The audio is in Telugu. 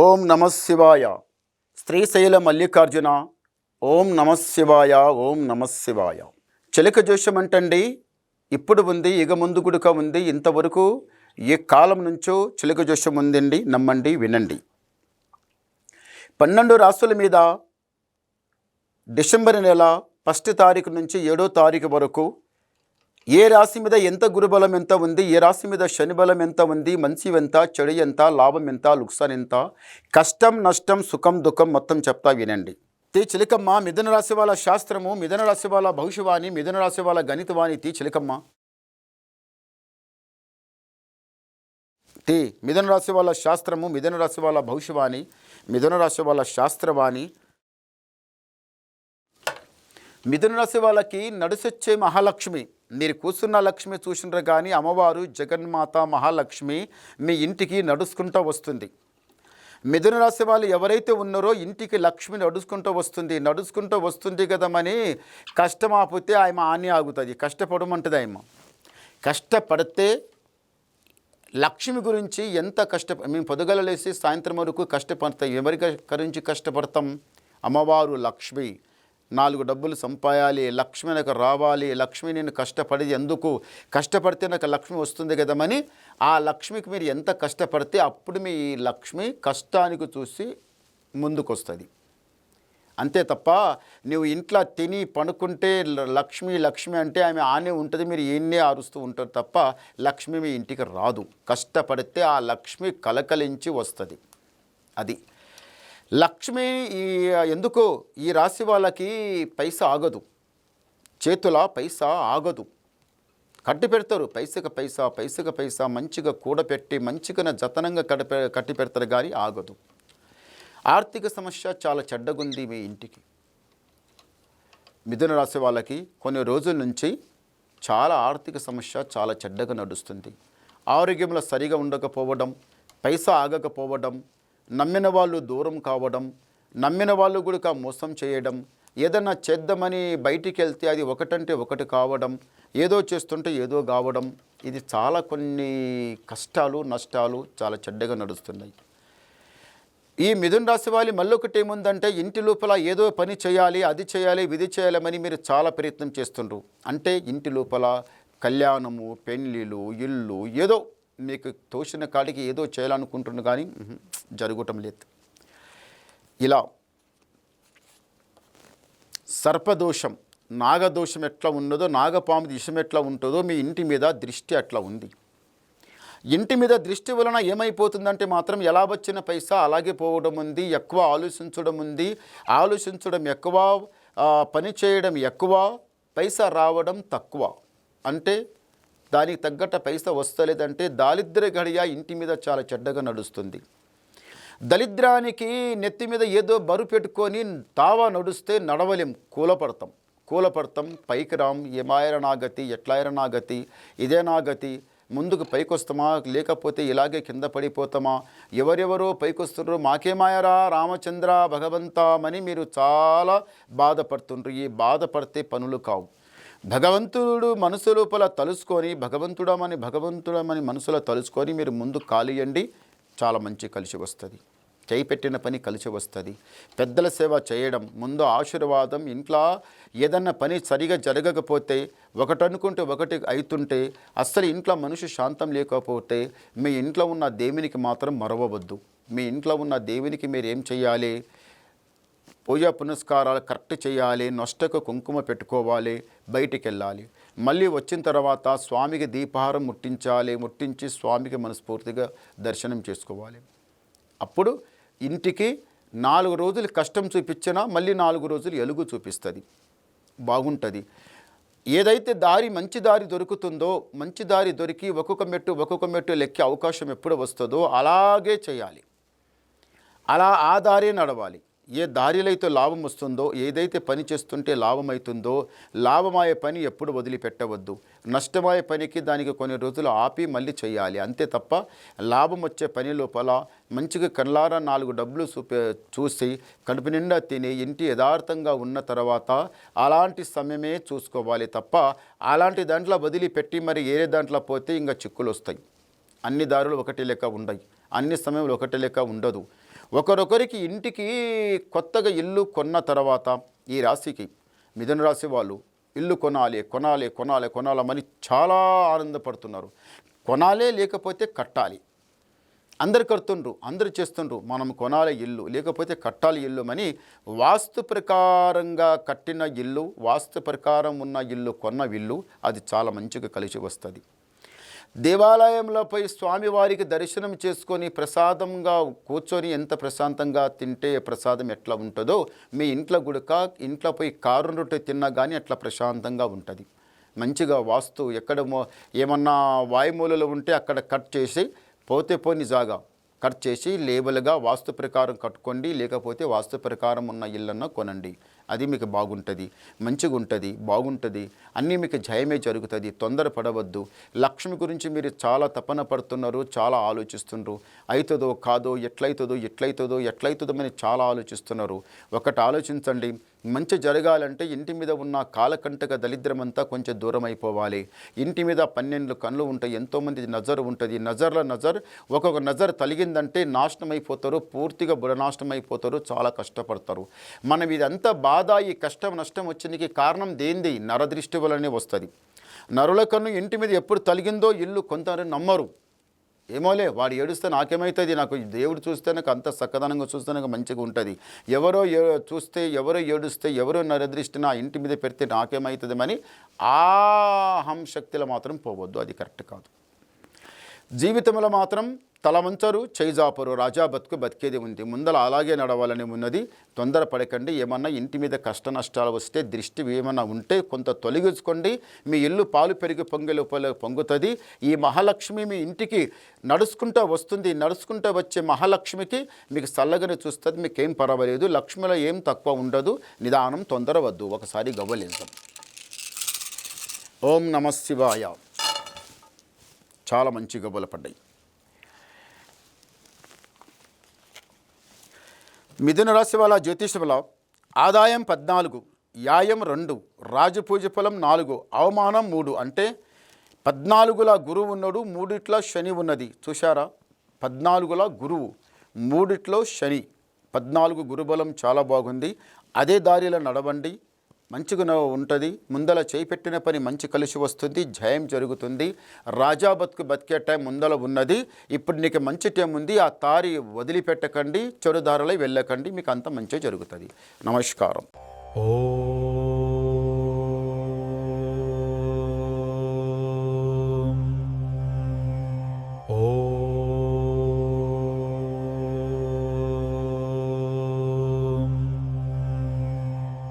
ఓం నమ శివాయ. శ్రీశైల మల్లికార్జున. ఓం నమ శివాయ. ఓం నమ శివాయ. చిలక జోష్యం అంటండి ఇప్పుడు ఉంది, ఇక ముందు గుడుక ఉంది. ఇంతవరకు ఏ కాలం నుంచో చిలక జోష్యం ఉందండి. నమ్మండి, వినండి. 12 రాసుల మీద డిసెంబర్ నెల 1 తారీఖు నుంచి 7వ తారీఖు వరకు ఏ రాశి మీద ఎంత గురుబలం ఎంత ఉంది, ఏ రాశి మీద శని బలం ఎంత ఉంది, మంచి ఎంత, చెడు ఎంత, లాభం ఎంత, లుక్సాన్ ఎంత, కష్టం నష్టం సుఖం దుఃఖం మొత్తం చెప్తా వినండి. చిలకమ్మ మిథున రాశి వాళ్ళ శాస్త్రము, మిథున రాశి వాళ్ళ భవిష్యవాణి, మిథున రాశి వాళ్ళ గణితవాణి. చిలకమ్మ మిథున రాశి వాళ్ళ శాస్త్రము, మిథున రాశి వాళ్ళ భవిష్యవాణి, మిథున రాశి వాళ్ళ శాస్త్రవాణి. మిథున రాశి వాళ్ళకి నడుసొచ్చే మహాలక్ష్మి, మీరు కూర్చున్న లక్ష్మి చూసినారు కానీ అమ్మవారు జగన్మాత మహాలక్ష్మి మీ ఇంటికి నడుచుకుంటూ వస్తుంది. మిథున రాశి వాళ్ళు ఎవరైతే ఉన్నారో ఇంటికి లక్ష్మి నడుచుకుంటూ వస్తుంది కదమని కష్టం ఆపితే ఆమె ఆని ఆగుతుంది. కష్టపడమంటుంది ఆమె. కష్టపడితే లక్ష్మి గురించి ఎంత మేము పొద్దుగల లేసి సాయంత్రం వరకు కష్టపడతాం. ఎవరి గురించి కష్టపడతాం? అమ్మవారు లక్ష్మి. 4 డబ్బులు సంపాయాలి, లక్ష్మి నాకు రావాలి, లక్ష్మి నేను కష్టపడి ఎందుకు కష్టపడితే నాకు లక్ష్మి వస్తుంది కదమని ఆ లక్ష్మికి మీరు ఎంత కష్టపడితే అప్పుడు మీ లక్ష్మి కష్టానికి చూసి ముందుకు వస్తుంది. అంతే తప్ప నువ్వు ఇంట్లో తిని పడుకుంటే లక్ష్మి లక్ష్మి అంటే ఆమె ఆనే ఉంటుంది, మీరు ఈయన్నే ఆరుస్తూ ఉంటారు తప్ప లక్ష్మి మీ ఇంటికి రాదు. కష్టపడితే ఆ లక్ష్మి కలకలించి వస్తుంది. అది లక్ష్మి. ఎందుకో ఈ రాశి వాళ్ళకి పైసా ఆగదు, చేతుల పైసా ఆగదు. కట్టి పెడతారు పైసకు పైసా మంచిగా కూడపెట్టి మంచిగా జతనంగా కట్టి పెడతారు కానీ ఆగదు. ఆర్థిక సమస్య చాలా చెడ్డగుంది మీ ఇంటికి. మిథున రాశి వాళ్ళకి కొన్ని రోజుల నుంచి చాలా ఆర్థిక సమస్య చాలా చెడ్డగా నడుస్తుంది. ఆరోగ్యంలో సరిగా ఉండకపోవడం, పైసా ఆగకపోవడం, నమ్మిన వాళ్ళు దూరం కావడం, నమ్మిన వాళ్ళు కూడా మోసం చేయడం, ఏదన్నా చేద్దామని బయటికి వెళ్తే అది ఒకటంటే ఒకటి కావడం, ఏదో చేస్తుంటే ఏదో కావడం, ఇది చాలా కొన్ని కష్టాలు నష్టాలు చాలా చెడ్డగా నడుస్తున్నాయి. ఈ మిథున రాశి వాళ్ళు మళ్ళొకటి ఏముందంటే ఇంటి లోపల ఏదో పని చేయాలి, అది చేయాలి, విధి చేయాలని మీరు చాలా ప్రయత్నం చేస్తుండ్రు. అంటే ఇంటి లోపల కళ్యాణము, పెళ్ళిళ్ళు, ఇల్లు ఏదో మీకు తోచిన కాడికి ఏదో చేయాలనుకుంటున్నారు కానీ జరగటం లేదు. ఇలా సర్పదోషం, నాగదోషం ఎట్లా ఉన్నదో, నాగపాము దిశం ఎట్లా ఉంటుందో మీ ఇంటి మీద దృష్టి అట్లా ఉంది. ఇంటి మీద దృష్టి వలన ఏమైపోతుందంటే మాత్రం ఎలా వచ్చిన పైసా అలాగే పోవడం ఉంది, ఎక్కువ ఆలోచించడం ఉంది, ఆలోచించడం ఎక్కువ, పని చేయడం ఎక్కువ, పైసా రావడం తక్కువ. అంటే దానికి తగ్గట్ట పైసా వస్తలేదంటే దారిద్ర్య గడియ ఇంటి మీద చాలా చెడ్డగా నడుస్తుంది. దరిద్రానికి నెత్తి మీద ఏదో బరువు పెట్టుకొని తావా నడుస్తే నడవలేం, కూలపడతాం, పైకి రాం. ఏమాయర నాగతి, ఎట్లాయర నాగతి, ఇదే నాగతి, ముందుకు పైకొస్తామా లేకపోతే ఇలాగే కింద పడిపోతామా, ఎవరెవరో పైకొస్తున్నారు, మాకేమాయరా రామచంద్ర భగవంతమని మీరు చాలా బాధపడుతుండ్రు. ఈ బాధపడితే పనులు కావు. భగవంతుడు మనసు లోపల తలుసుకొని భగవంతుడమని మనసులో తలుసుకొని మీరు ముందు కాలియండి, చాలా మంచి కలిసి వస్తుంది. చేయిపెట్టిన పని కలిసి వస్తుంది. పెద్దల సేవ చేయడం, ముందు ఆశీర్వాదం. ఇంట్లో ఏదన్నా పని సరిగా జరగకపోతే ఒకటి అనుకుంటే ఒకటి అవుతుంటే, అస్సలు ఇంట్లో మనిషి శాంతం లేకపోతే మీ ఇంట్లో ఉన్న దేవునికి మాత్రం మరవవద్దు. మీ ఇంట్లో ఉన్న దేవునికి మీరు ఏం చేయాలి? పూజా పునస్కారాలు కరెక్ట్ చేయాలి, నొష్టకు కుంకుమ పెట్టుకోవాలి, బయటికి వెళ్ళాలి. మళ్ళీ వచ్చిన తర్వాత స్వామికి దీపహారం ముట్టించి స్వామికి మనస్ఫూర్తిగా దర్శనం చేసుకోవాలి. అప్పుడు ఇంటికి 4 రోజులు కష్టం చూపించినా మళ్ళీ 4 రోజులు ఎలుగు చూపిస్తుంది, బాగుంటుంది. ఏదైతే మంచి దారి దొరుకుతుందో, మంచి దారి దొరికి ఒక్కొక్క మెట్టు లెక్కే అవకాశం ఎప్పుడు వస్తుందో అలాగే చేయాలి. అలా ఆ దారే నడవాలి. ఏ దారిలో అయితే లాభం వస్తుందో, ఏదైతే పని చేస్తుంటే లాభం అవుతుందో, లాభమయ్యే పని ఎప్పుడు వదిలిపెట్టవద్దు. నష్టమయ్యే పనికి దానికి కొన్ని రోజులు ఆపి మళ్ళీ చేయాలి. అంతే తప్ప లాభం వచ్చే పని లోపల మంచిగా కళ్ళారా 4 డబ్బులు చూసి కడుపు నిండా తిని ఇంటి యథార్థంగా ఉన్న తర్వాత అలాంటి సమయమే చూసుకోవాలి తప్ప అలాంటి దాంట్లో వదిలిపెట్టి మరి ఏరే దాంట్లో పోతే ఇంకా చిక్కులు వస్తాయి. అన్ని దారులు ఒకటి లెక్క ఉండవు, అన్ని సమయంలో ఒకటి లెక్క ఉండదు. ఒకరొకరికి ఇంటికి కొత్తగా ఇల్లు కొన్న తర్వాత ఈ రాశికి మిథున రాశి వాళ్ళు ఇల్లు కొనాలని చాలా ఆనందపడుతున్నారు. కొనాలే లేకపోతే కట్టాలి, అందరు కడుతుండ్రు, అందరు చేస్తుండ్రు. మనం కొనాలి ఇల్లు లేకపోతే కట్టాలి ఇల్లు అని వాస్తు ప్రకారంగా కట్టిన ఇల్లు, వాస్తు ప్రకారం ఉన్న ఇల్లు కొన్న ఇల్లు అది చాలా మంచిగా కలిసి వస్తుంది. దేవాలయంలో పోయి స్వామివారికి దర్శనం చేసుకొని ప్రసాదంగా కూర్చొని ఎంత ప్రశాంతంగా తింటే ప్రసాదం ఎట్లా ఉంటుందో మీ ఇంట్లో గుడక ఇంట్లో పోయి కారు రొట్టె తిన్నా కానీ అట్లా ప్రశాంతంగా ఉంటుంది. మంచిగా వాస్తు ఎక్కడ ఏమన్నా వాయుమూలలు ఉంటే అక్కడ కట్ చేసి పోతే పోని జాగా కట్ చేసి లేబుల్గా వాస్తు ప్రకారం కట్టుకోండి, లేకపోతే వాస్తు ప్రకారం ఉన్న ఇళ్ళన్నా కొనండి. అది మీకు బాగుంటుంది, మంచిగా ఉంటుంది, బాగుంటుంది, అన్నీ మీకు జయమే జరుగుతుంది. తొందరపడవద్దు. లక్ష్మి గురించి మీరు చాలా తపన పడుతున్నారు, చాలా ఆలోచిస్తున్నారు. అవుతుందో కాదో, ఎట్లయితుందో అని చాలా ఆలోచిస్తున్నారు. ఒకటి ఆలోచించండి, మంచి జరగాలంటే ఇంటి మీద ఉన్న కాలకంటక దరిద్రమంతా కొంచెం దూరం అయిపోవాలి. ఇంటి మీద 12 కళ్ళు ఉంటాయి, ఎంతోమంది నజర్ ఉంటుంది. నజర్ ఒక్కొక్క నజర్ తలిగిందంటే నాశనం అయిపోతారు, పూర్తిగా బుడనాశనం అయిపోతారు, చాలా కష్టపడతారు. మనం ఇదంతా బాధ, ఈ కష్టం నష్టం వచ్చినకి కారణం దేంది? నరదృష్టి వలనే వస్తుంది. నరుల కన్ను ఇంటి మీద ఎప్పుడు తలిగిందో ఇల్లు కొందరు నమ్మరు. ఏమోలే వాడు ఏడుస్తే నాకేమవుతుంది, నాకు దేవుడు చూస్తే నాకు అంత చక్కదనంగా చూస్తే నాకు మంచిగా ఉంటుంది, ఎవరో ఏడుస్తే ఎవరో నరదృష్టి నా ఇంటి మీద పెడితే నాకేమవుతుంది అని ఆ అహంశక్తిలో మాత్రం పోవద్దు. అది కరెక్ట్ కాదు. జీవితంలో మాత్రం తల వంచరు, చేయి జాపరు, రాజా బతుకు బతికేది ఉంది. ముందర అలాగే నడవాలని ఉన్నది. తొందరపడకండి. ఏమన్నా ఇంటి మీద కష్ట నష్టాలు వస్తే దృష్టి ఏమన్నా ఉంటే కొంత తొలగించుకోండి. మీ ఇల్లు పాలు పెరిగి పొంగుతుంది. ఈ మహాలక్ష్మి మీ ఇంటికి నడుచుకుంటూ వస్తుంది. నడుచుకుంటూ వచ్చే మహాలక్ష్మికి మీకు చల్లగానే చూస్తుంది. మీకేం పర్వాలేదు. లక్ష్మిలో ఏం తక్కువ ఉండదు. నిదానం, తొందర వద్దు. ఒకసారి గవ్వలేద్దాం. ఓం నమః శివాయ. చాలా మంచి గవ్వలు పడ్డాయి. మిథున రాశి వాళ్ళ జ్యోతిషంలో ఆదాయం 14, యాయం 2, రాజపూజ ఫలం 4, అవమానం 3. అంటే 14ల గురువు ఉన్నాడు, 3 శని ఉన్నది. చూశారా? 14ల గురువు, 3 శని. 14 గురుబలం చాలా బాగుంది. అదే దారిలో నడవండి, మంచిగా ఉంటుంది. ముందల చేపెట్టిన పని మంచి కలిసి వస్తుంది, జయం జరుగుతుంది. రాజా బతుకు బతికే టైం ముందల ఉన్నది. ఇప్పుడు నీకు మంచి టైం ఉంది. ఆ తారి వదిలిపెట్టకండి, చెడు దారిలో వెళ్ళకండి, మీకు అంత మంచిగా జరుగుతుంది. నమస్కారం.